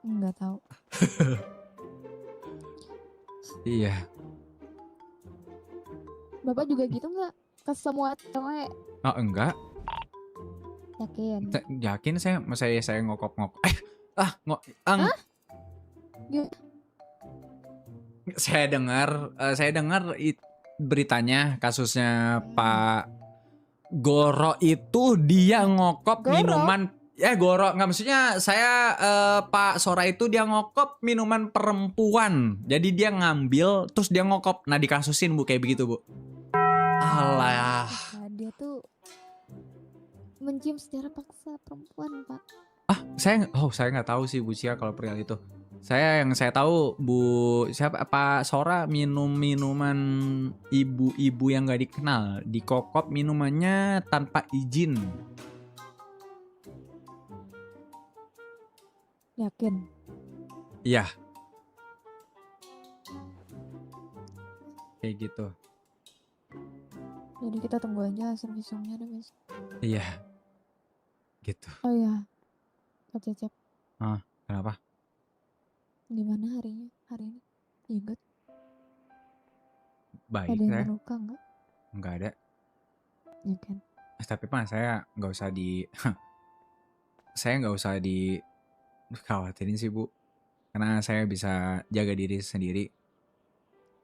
Speaker 9: Nggak tahu.
Speaker 1: Iya.
Speaker 9: Bapak juga gitu nggak ke semua cewek?
Speaker 1: Enggak.
Speaker 9: Yakin?
Speaker 1: Yakin saya ngokop-ngokop.
Speaker 9: Gimana?
Speaker 1: Saya dengar beritanya kasusnya Pak Goro itu dia ngokop
Speaker 9: Goro?
Speaker 1: minuman. Goro nggak, maksudnya saya Pak Sora itu dia ngokop minuman perempuan. Jadi dia ngambil terus dia ngokop. Nah dikasusin Bu kayak begitu Bu. Alah.
Speaker 9: Nah, dia tuh mencium secara paksa perempuan Pak.
Speaker 1: Saya nggak tahu sih Bu Cia kalau perihal itu. Yang saya tahu Pak Sora minum minuman ibu-ibu yang nggak dikenal, dikokop minumannya tanpa izin.
Speaker 9: Yakin?
Speaker 1: Iya. Kayak gitu.
Speaker 9: Jadi kita tunggu aja hasil visumnya deh besok.
Speaker 1: Iya. Gitu.
Speaker 9: Oh iya, Pak Cecep,
Speaker 1: Kenapa?
Speaker 9: gimana harinya hari ini? Ingat?
Speaker 1: Baik
Speaker 9: Ada yang
Speaker 1: saya.
Speaker 9: terluka nggak?
Speaker 1: Nggak ada.
Speaker 9: Ya kan?
Speaker 1: Tapi Pak saya nggak usah saya nggak usah khawatirin sih Bu. Karena saya bisa jaga diri sendiri.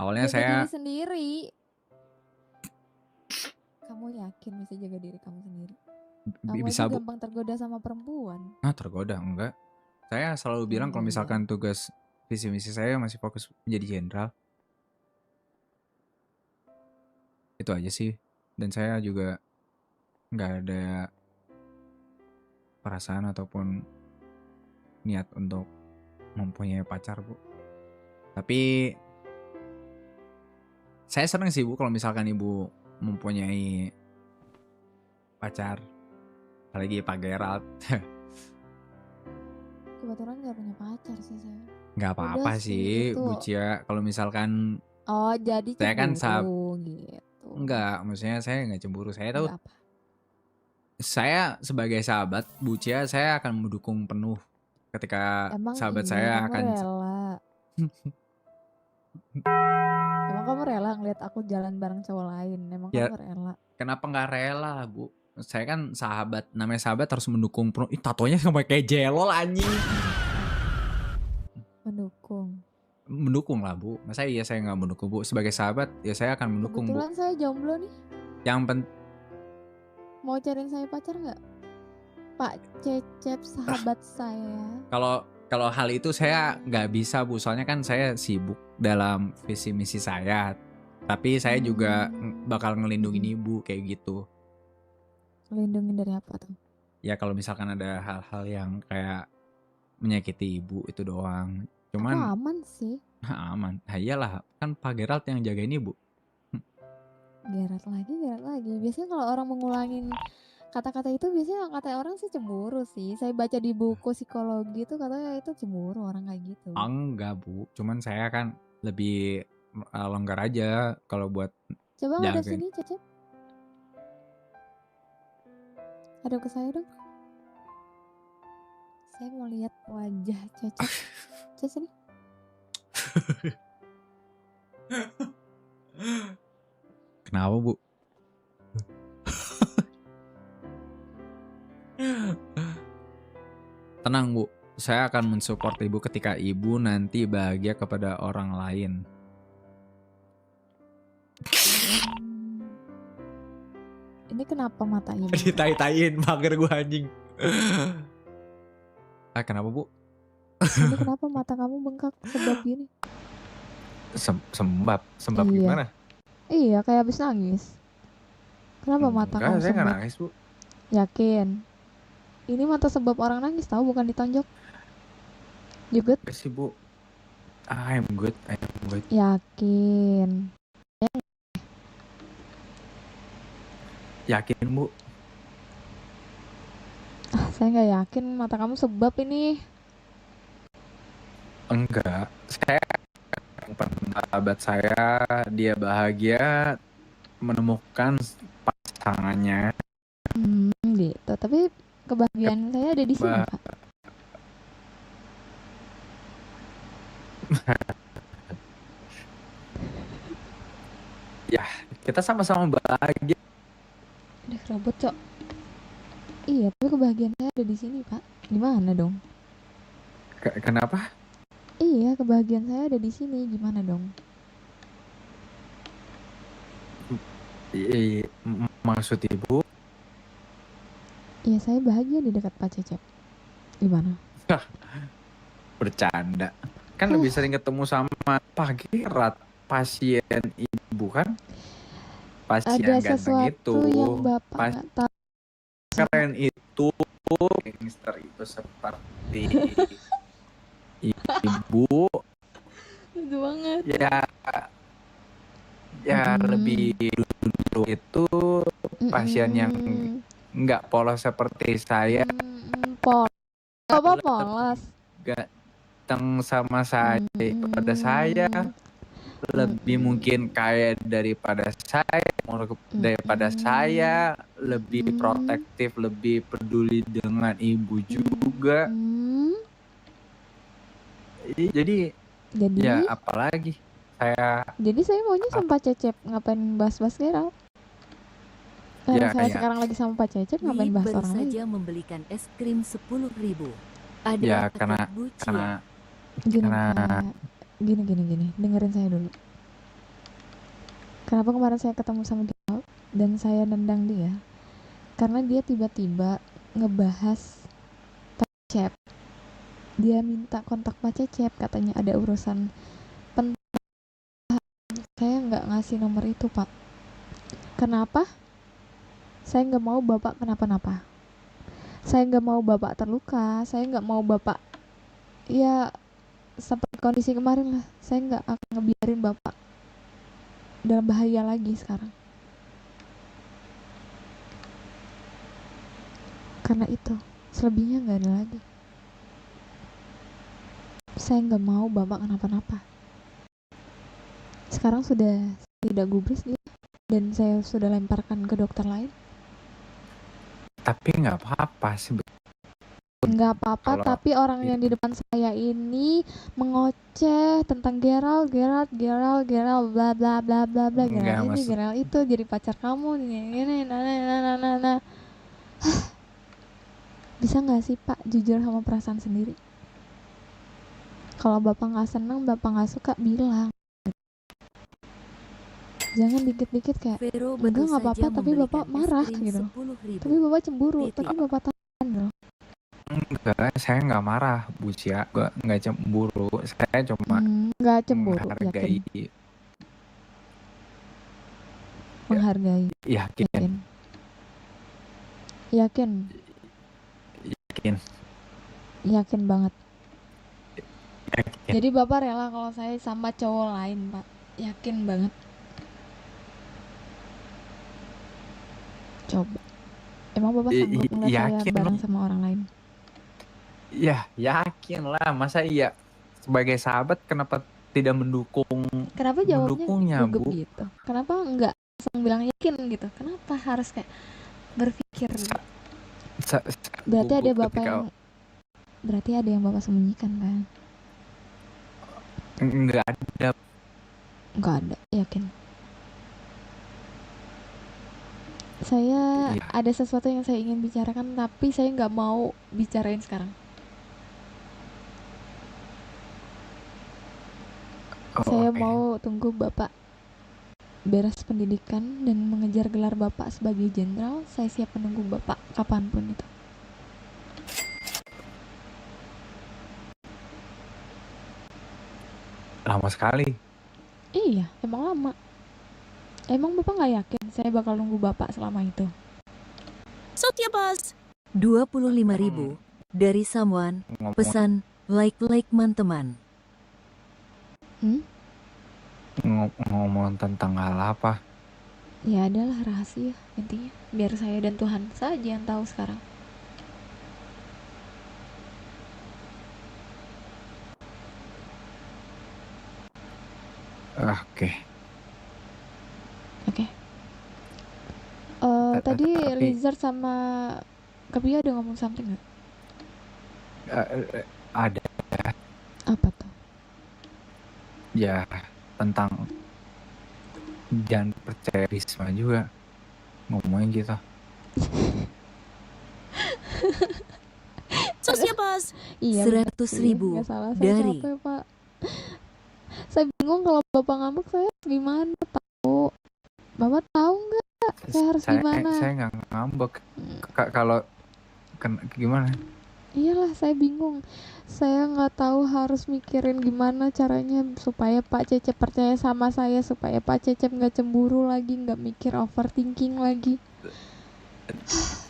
Speaker 1: Awalnya
Speaker 9: Jaga
Speaker 1: saya
Speaker 9: diri sendiri. Kamu yakin bisa jaga diri kamu sendiri? Kamu
Speaker 1: bisa
Speaker 9: aja
Speaker 1: Bu.
Speaker 9: gampang tergoda sama perempuan.
Speaker 1: Tergoda enggak. Saya selalu bilang kalau misalkan tugas visi misi saya masih fokus menjadi jenderal. Itu aja sih. Dan saya juga nggak ada perasaan ataupun niat untuk mempunyai pacar Bu. Tapi saya seneng sih Bu kalau misalkan Ibu mempunyai pacar. Apalagi Pak Gerald.
Speaker 9: Kebetulan nggak punya pacar sih saya.
Speaker 1: Nggak apa-apa
Speaker 9: Udah
Speaker 1: sih
Speaker 9: itu.
Speaker 1: Bu Cia. Kalau misalkan
Speaker 9: Oh jadi
Speaker 1: saya kan
Speaker 9: cemburu gitu.
Speaker 1: enggak, maksudnya saya nggak cemburu. Saya tahu
Speaker 9: Nggak apa.
Speaker 1: saya sebagai sahabat Bu Cia, saya akan mendukung penuh ketika
Speaker 9: Emang
Speaker 1: sahabat
Speaker 9: iya,
Speaker 1: saya
Speaker 9: kamu
Speaker 1: akan
Speaker 9: rela. Emang kamu rela ngeliat aku jalan bareng cowok lain? Emang
Speaker 1: Ya.
Speaker 9: kamu rela?
Speaker 1: kenapa nggak rela Bu? Saya kan sahabat, namanya sahabat harus mendukung penuh. Tatonya sama kayak jelol anjing.
Speaker 9: Mendukung.
Speaker 1: Mendukung lah Bu. Masa iya saya nggak mendukung Bu? Sebagai sahabat ya saya akan mendukung Bu.
Speaker 9: Kebetulan saya jomblo nih.
Speaker 1: Yang penting
Speaker 9: Mau cariin saya pacar nggak? Pak Cecep sahabat saya.
Speaker 1: kalau kalau hal itu saya nggak bisa Bu, soalnya kan saya sibuk dalam visi misi saya. Tapi saya juga bakal ngelindungin ibu kayak gitu.
Speaker 9: Melindungi dari apa tuh?
Speaker 1: Ya kalau misalkan ada hal-hal yang kayak menyakiti ibu itu doang.
Speaker 9: Aku
Speaker 1: Cuman
Speaker 9: aman sih.
Speaker 1: aman. Nah, iyalah, kan Pak Gerald yang jagain ibu.
Speaker 9: Gerard lagi. Biasanya kalau orang mengulangin kata-kata itu biasanya kata orang sih cemburu sih. Saya baca di buku psikologi itu katanya itu cemburu orang kayak gitu.
Speaker 1: Enggak Bu, cuman saya kan lebih longgar aja kalau buat
Speaker 9: Coba ngadep
Speaker 1: jagain.
Speaker 9: sini, Cecep. Hadap ke saya dong. Saya mau lihat wajah Cecep. Cecep sini.
Speaker 1: Kenapa Bu? Tenang Bu, saya akan mensupport ibu ketika ibu nanti bahagia kepada orang lain.
Speaker 9: Ini kenapa matanya?
Speaker 1: Ditai-taiin pagar gua anjing. Kenapa Bu?
Speaker 9: Ini kenapa mata kamu bengkak sebab gini?
Speaker 1: Sembab
Speaker 9: Iya.
Speaker 1: gimana?
Speaker 9: Iya, kayak habis nangis. Kenapa mata kamu
Speaker 1: Saya nggak
Speaker 9: sembab?
Speaker 1: nangis Bu.
Speaker 9: Yakin? Ini mata sebab orang nangis tahu, bukan ditonjok. You good?
Speaker 1: Enggak sih Bu. I'm good.
Speaker 9: Yakin?
Speaker 1: Yakin Bu.
Speaker 9: Saya nggak yakin mata kamu sebab ini.
Speaker 1: Enggak. Saya sahabat saya, dia bahagia menemukan pasangannya.
Speaker 9: Gitu. Tapi kebahagiaan saya ada di sini, Pak.
Speaker 1: Ya, kita sama-sama bahagia.
Speaker 9: Udah robot, Cok. Iya, tapi kebahagiaan saya ada di sini, Pak. Gimana dong?
Speaker 1: Kenapa?
Speaker 9: Iya, kebahagiaan saya ada di sini. Gimana dong?
Speaker 1: Maksud ibu?
Speaker 9: Iya, saya bahagia di dekat Pak Cecep. Gimana?
Speaker 1: Bercanda. Kan lebih sering ketemu sama Pak Gerard, pasien ibu kan? Pasien
Speaker 9: Ada
Speaker 1: ganteng
Speaker 9: sesuatu
Speaker 1: itu.
Speaker 9: yang Bapak nggak tahu.
Speaker 1: Keren itu. Gangster itu seperti ibu.
Speaker 9: Lucu banget.
Speaker 1: Ya lebih dulu itu pasien yang nggak polos seperti saya.
Speaker 9: Bapak polos.
Speaker 1: Ganteng sama saya pada saya. Lebih mungkin kaya daripada saya, lebih protektif, lebih peduli dengan ibu juga. Jadi ya apalagi
Speaker 9: Jadi saya maunya sama Pak Cecep, ngapain bahas-bahas Gerald? Karena saya sekarang lagi sama Pak Cecep, ngapain bahas orang lain?
Speaker 10: saja membelikan es krim 10.000. Ada
Speaker 1: ya karena
Speaker 9: Gini, dengerin saya dulu. Kenapa kemarin saya ketemu sama Gerald dan saya nendang dia? Karena dia tiba-tiba ngebahas Pak Cecep. Dia minta kontak Pak Cecep, katanya ada urusan penting. Saya nggak ngasih nomor itu, Pak. Kenapa? Saya nggak mau Bapak kenapa-napa. Saya nggak mau Bapak terluka. Saya nggak mau Bapak ya seperti kondisi kemarin lah. Saya nggak akan ngebiarin Bapak dalam bahaya lagi sekarang. Karena itu, selebihnya nggak ada lagi. Saya nggak mau Bapak kenapa-napa. Sekarang sudah tidak gubris dia, dan saya sudah lemparkan ke dokter lain.
Speaker 1: tapi nggak apa-apa sih.
Speaker 9: Nggak apa-apa, tapi orang yang di depan saya ini mengoceh tentang Gerald, bla bla bla bla bla, Gerald ini, Gerald itu, jadi pacar kamu, ini, nah. Bisa nggak sih Pak jujur sama perasaan sendiri? Kalau Bapak nggak senang, Bapak nggak suka, bilang. Jangan dikit-dikit kayak, enggak nggak apa-apa, tapi Bapak marah gitu. Tapi Bapak cemburu, tapi Bapak tahan loh.
Speaker 1: saya nggak marah Bu Cia, nggak cemburu, saya cuma
Speaker 9: Nggak cemburu,
Speaker 1: menghargai.
Speaker 9: Menghargai.
Speaker 1: Yakin.
Speaker 9: Yakin banget.
Speaker 1: Yakin.
Speaker 9: Jadi Bapak rela kalau saya sama cowok lain, Pak? Yakin banget. Coba. Emang Bapak sanggup ngeliat saya bareng sama orang lain?
Speaker 1: Ya, yakin lah. Masa iya sebagai sahabat kenapa tidak mendukung?
Speaker 9: Kenapa jawabnya gugup
Speaker 1: Bu?
Speaker 9: gitu? Kenapa enggak langsung bilang yakin gitu? Kenapa harus kayak berpikir? Berarti ada Bapak yang Bapak sembunyikan kan?
Speaker 1: Enggak ada.
Speaker 9: Enggak ada, yakin. Saya ada sesuatu yang saya ingin bicarakan, tapi saya nggak mau bicarain sekarang. Saya mau tunggu Bapak beres pendidikan dan mengejar gelar Bapak sebagai jenderal. Saya siap menunggu Bapak kapanpun itu.
Speaker 1: Lama sekali.
Speaker 9: Iya, emang lama. Emang Bapak nggak yakin saya bakal nunggu Bapak selama itu?
Speaker 10: Sotya Bas 25.000 dari someone. Pesan like teman-teman.
Speaker 1: Ngomong tentang hal apa?
Speaker 9: Ya adalah rahasia intinya. Biar saya dan Tuhan saja yang tahu sekarang. Oke. Tadi Lizard sama Kapia ada ngomong something nggak?
Speaker 1: Ada.
Speaker 9: Apa tuh?
Speaker 1: Ya, tentang jangan percaya Risma juga. Ngomongin gitu.
Speaker 10: Sotya Bas
Speaker 9: Iya,
Speaker 10: 100.000 dari
Speaker 9: capek, Pak. Saya bingung kalau Bapak ngambek saya gimana tahu. Bapak tahu nggak saya harus gimana?
Speaker 1: Saya nggak ngambek. Kalau gimana?
Speaker 9: Iyalah, saya bingung. Saya nggak tahu harus mikirin gimana caranya supaya Pak Cecep percaya sama saya, supaya Pak Cecep nggak cemburu lagi, nggak mikir overthinking lagi.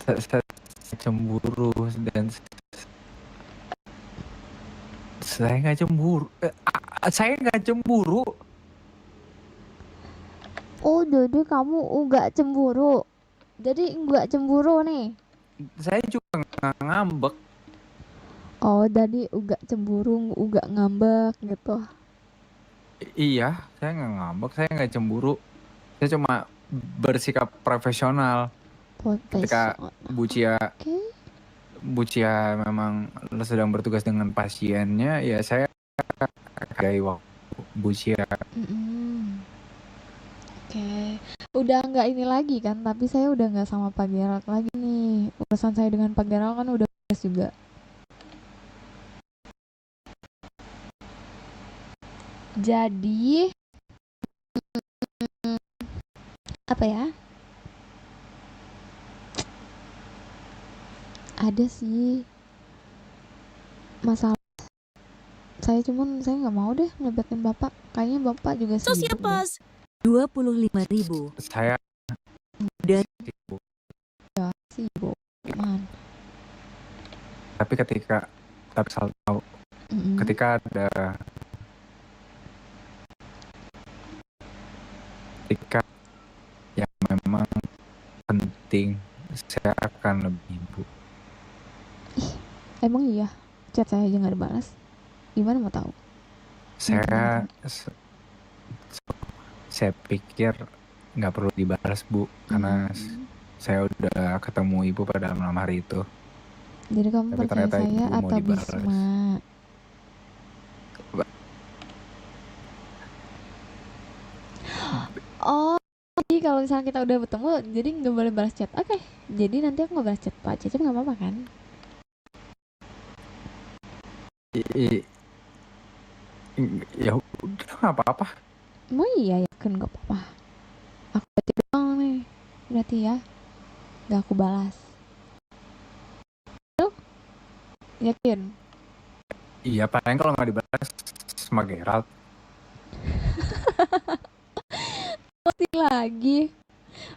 Speaker 1: Saya cemburu dan saya nggak cemburu. Saya nggak cemburu.
Speaker 9: Oh, jadi kamu nggak cemburu? Jadi nggak cemburu nih?
Speaker 1: Saya juga nggak ngambek.
Speaker 9: Oh, jadi nggak cemburu, nggak ngambek gitu.
Speaker 1: Iya, saya nggak ngambek, saya nggak cemburu. Saya cuma bersikap profesional. Ketika Bu Cia memang sedang bertugas dengan pasiennya, ya saya hargai waktu Bu Cia.
Speaker 9: Oke. Udah nggak ini lagi kan, tapi saya udah nggak sama Pak Gerald lagi nih. Urusan saya dengan Pak Gerald kan udah beres juga. Jadi apa ya? Ada sih masalah. Saya nggak mau deh ngelibatin Bapak. Kayaknya Bapak juga
Speaker 10: Sotya
Speaker 9: sibuk.
Speaker 10: Bas 25.000
Speaker 1: Saya
Speaker 10: dari
Speaker 9: sibuk. Man.
Speaker 1: Tapi ketika ketika yang memang penting, saya akan lebih Bu.
Speaker 9: Emang iya, chat saya aja nggak dibalas. Gimana mau tahu?
Speaker 1: Saya pikir nggak perlu dibalas Bu, karena saya udah ketemu Ibu pada malam hari itu.
Speaker 9: Jadi kamu
Speaker 1: Tapi
Speaker 9: percaya
Speaker 1: ternyata
Speaker 9: saya
Speaker 1: Ibu mau
Speaker 9: atau
Speaker 1: dibalas.
Speaker 9: Bisma? Oh, jadi kalau misalnya kita udah bertemu, jadi nggak boleh balas chat. Oke, jadi nanti aku nggak balas chat Pak Cecep, nggak apa-apa kan?
Speaker 1: Ya udah nggak apa-apa.
Speaker 9: Mau iya yakin nggak apa-apa. Aku berarti doang nih, berarti ya nggak aku balas. Yakin?
Speaker 1: Iya paling kalau nggak dibalas sama Gerald.
Speaker 9: Masih lagi?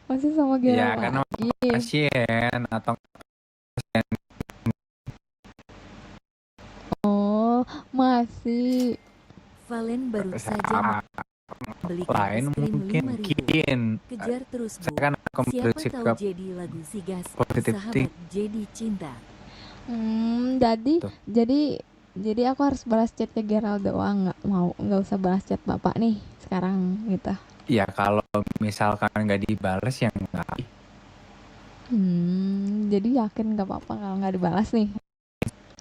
Speaker 9: Masih sama
Speaker 1: Iya
Speaker 9: Gerald
Speaker 1: karena
Speaker 9: lagi?
Speaker 1: pasien atau
Speaker 9: Oh, masih.
Speaker 10: Valen baru saja
Speaker 1: saat
Speaker 10: membelikan
Speaker 1: lain
Speaker 10: es krim
Speaker 1: mungkin
Speaker 10: 5.000. Kejar terus, Bu.
Speaker 1: saya kan akan
Speaker 10: Siapa tahu
Speaker 1: bersikap
Speaker 10: jadi lagu Sigas,
Speaker 1: positif
Speaker 10: sahabat jadi cinta.
Speaker 9: Jadi
Speaker 1: Tuh.
Speaker 9: jadi aku harus balas chat ke Gerald doang, nggak usah balas chat bapak nih sekarang gitu.
Speaker 1: ya kalau misalkan nggak dibalas ya nggak.
Speaker 9: Jadi yakin nggak apa-apa kalau nggak dibalas nih.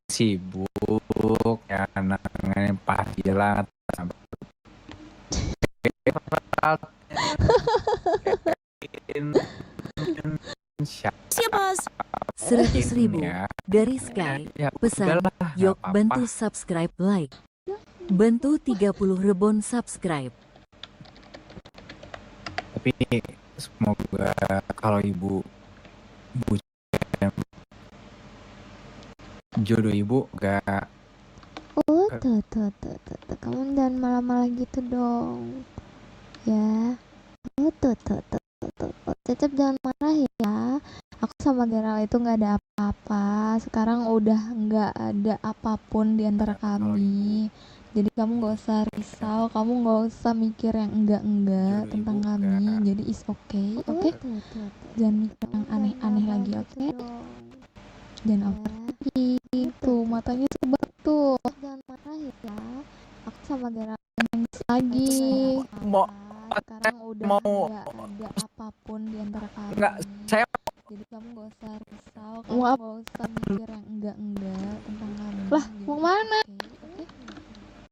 Speaker 1: Sibuk ya nanganin panggilan
Speaker 10: Siap, Bos. 100.000
Speaker 1: ya.
Speaker 10: dari Sky.
Speaker 1: Ya
Speaker 10: Pesan,
Speaker 1: udahlah, nggak
Speaker 10: Yok
Speaker 1: apa-apa.
Speaker 10: bantu subscribe like. Bantu 30 rebon subscribe.
Speaker 1: Tapi semoga kalau ibu jodoh ibu gak
Speaker 6: Tuh. Kamu jangan malah-malah gitu dong. Ya. Tuh. Cecep jangan marah ya. Aku sama Gerald itu nggak ada apa-apa. Sekarang udah nggak ada apapun di antara kami. Jadi kamu nggak usah risau. Kamu nggak usah mikir yang enggak
Speaker 1: Jodoh
Speaker 6: tentang
Speaker 1: ibu
Speaker 6: kami.
Speaker 1: nggak.
Speaker 6: Jadi is okay, oke? Jangan mikir yang aneh-aneh lagi, oke? Jangan overthinking. Tuh matanya sebab tuh. Jangan marah ya. Aku sama Gerald nangis lagi.
Speaker 1: mau
Speaker 6: Sekarang udah
Speaker 1: mau-
Speaker 6: nggak ada apapun di antara kami.
Speaker 1: nggak saya
Speaker 6: Jadi kamu gak usah risau,
Speaker 9: Mau
Speaker 6: kamu gak usah mikir yang enggak tentang kami.
Speaker 9: Lah,
Speaker 6: Jadi
Speaker 9: mau
Speaker 6: it's
Speaker 9: mana?
Speaker 6: okay.